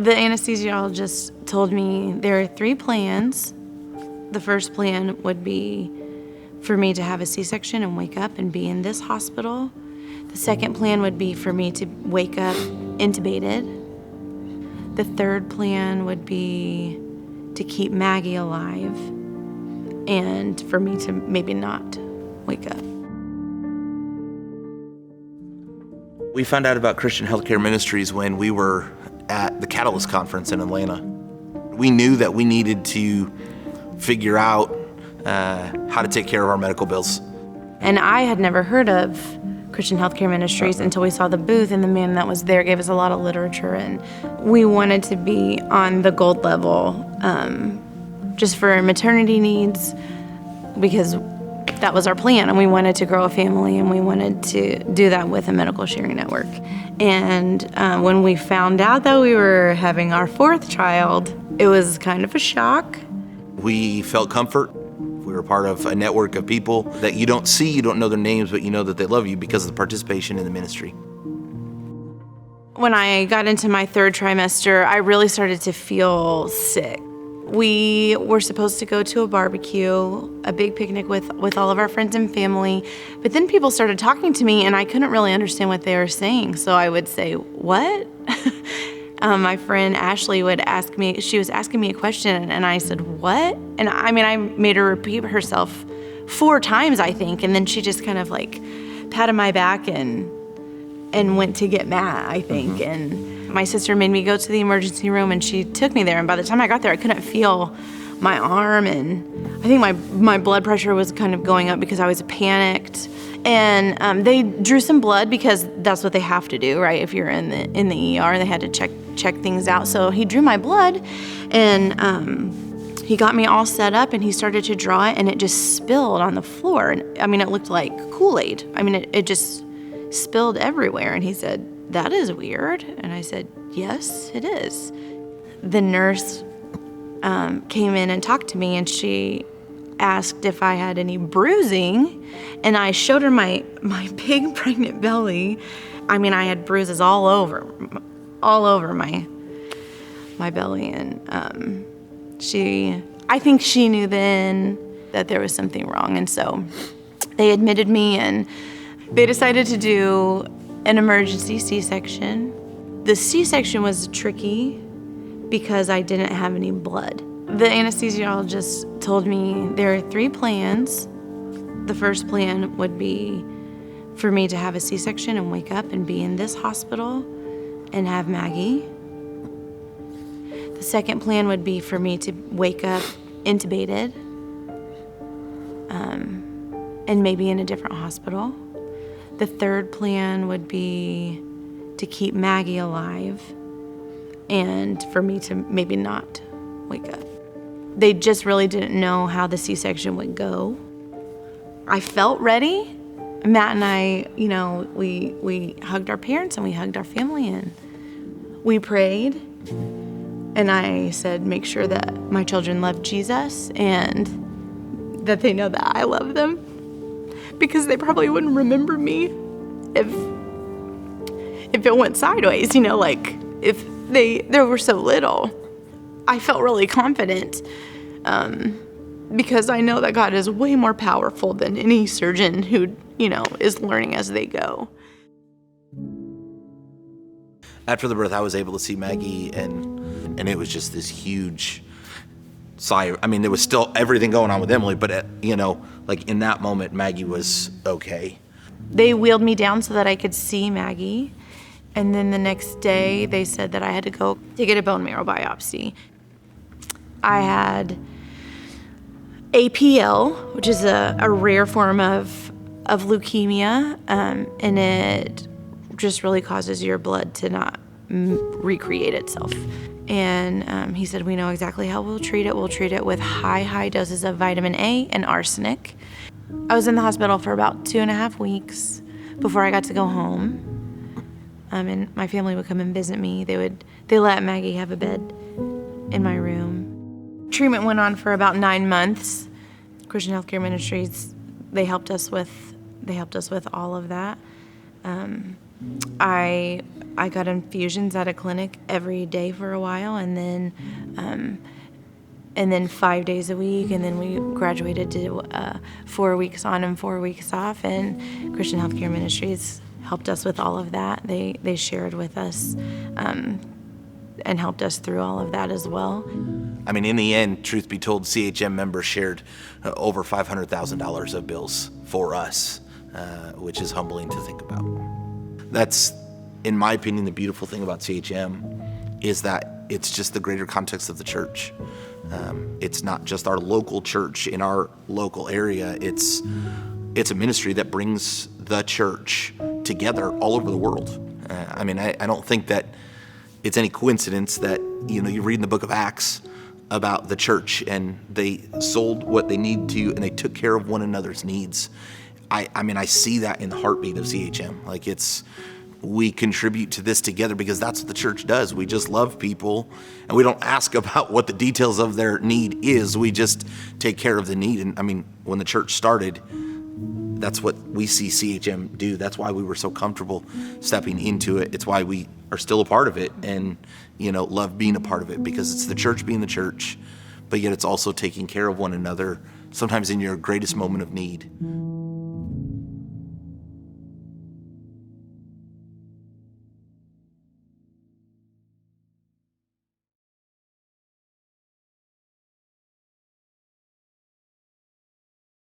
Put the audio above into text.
The anesthesiologist told me there are 3 plans. The first plan would be for me to have a C-section and wake up and be in this hospital. The second plan would be for me to wake up intubated. The third plan would be to keep Maggie alive and for me to maybe not wake up. We found out about Christian Healthcare Ministries when we were at the Catalyst Conference in Atlanta. We knew that we needed to figure out how to take care of our medical bills. And I had never heard of Christian Healthcare Ministries until we saw the booth, and the man that was there gave us a lot of literature, and we wanted to be on the gold level just for maternity needs, because that was our plan, and we wanted to grow a family, and we wanted to do that with a medical sharing network. And when we found out that we were having our 4th child, it was kind of a shock. We felt comfort. We were part of a network of people that you don't see, you don't know their names, but you know that they love you because of the participation in the ministry. When I got into my 3rd trimester, I really started to feel sick. We were supposed to go to a barbecue, a big picnic with all of our friends and family, but then people started talking to me and I couldn't really understand what they were saying. So I would say, what? My friend Ashley would ask me, she was asking me a question and I said, what? And I made her repeat herself 4 times, I think. And then she just kind of like patted my back and went to get Matt, I think. Mm-hmm. And my sister made me go to the emergency room and she took me there. And by the time I got there, I couldn't feel my arm. And I think my blood pressure was kind of going up because I was panicked. And they drew some blood because that's what they have to do, right? If you're in the ER, they had to check things out. So he drew my blood and he got me all set up and he started to draw it and it just spilled on the floor. And it looked like Kool-Aid. It just spilled everywhere. And he said, that is weird. And I said, yes, it is. The nurse came in and talked to me and she asked if I had any bruising, and I showed her my big pregnant belly. I had bruises all over my belly, and I think she knew then that there was something wrong, and so they admitted me, and they decided to do an emergency C-section. The C-section was tricky because I didn't have any blood. The anesthesiologist told me there are 3 plans. The first plan would be for me to have a C-section and wake up and be in this hospital and have Maggie. The second plan would be for me to wake up intubated and maybe in a different hospital. The third plan would be to keep Maggie alive and for me to maybe not wake up. They just really didn't know how the C-section would go. I felt ready. Matt and I, we hugged our parents and we hugged our family and we prayed. And I said, make sure that my children love Jesus and that they know that I love them, because they probably wouldn't remember me if it went sideways, if they were so little. I felt really confident because I know that God is way more powerful than any surgeon who, is learning as they go. After the birth, I was able to see Maggie, and it was just this huge sigh. There was still everything going on with Emily, but, in that moment, Maggie was okay. They wheeled me down so that I could see Maggie. And then the next day, they said that I had to go to get a bone marrow biopsy. I had APL, which is a rare form of leukemia, and it just really causes your blood to not recreate itself. And he said, we know exactly how we'll treat it. We'll treat it with high doses of vitamin A and arsenic. I was in the hospital for about 2.5 weeks before I got to go home. And my family would come and visit me. They let Maggie have a bed in my room. Treatment went on for about 9 months. Christian Healthcare Ministries, they helped us with all of that. I got infusions at a clinic every day for a while, and then 5 days a week, and then we graduated to 4 weeks on and 4 weeks off, and Christian Healthcare Ministries helped us with all of that. They shared with us and helped us through all of that as well. I mean, in the end, truth be told, CHM members shared over $500,000 of bills for us, which is humbling to think about. That's, in my opinion, the beautiful thing about CHM is that it's just the greater context of the church. It's not just our local church in our local area. It's a ministry that brings the church together all over the world. I mean, I don't think that it's any coincidence that, you read in the book of Acts about the church, and they sold what they need to, and they took care of one another's needs. I mean, I see that in the heartbeat of CHM. Like, we contribute to this together because that's what the church does. We just love people, and we don't ask about what the details of their need is. We just take care of the need. And I mean, when the church started, that's what we see CHM do. That's why we were so comfortable stepping into it. It's why we are still a part of it and, love being a part of it, because it's the church being the church, but yet it's also taking care of one another, sometimes in your greatest moment of need.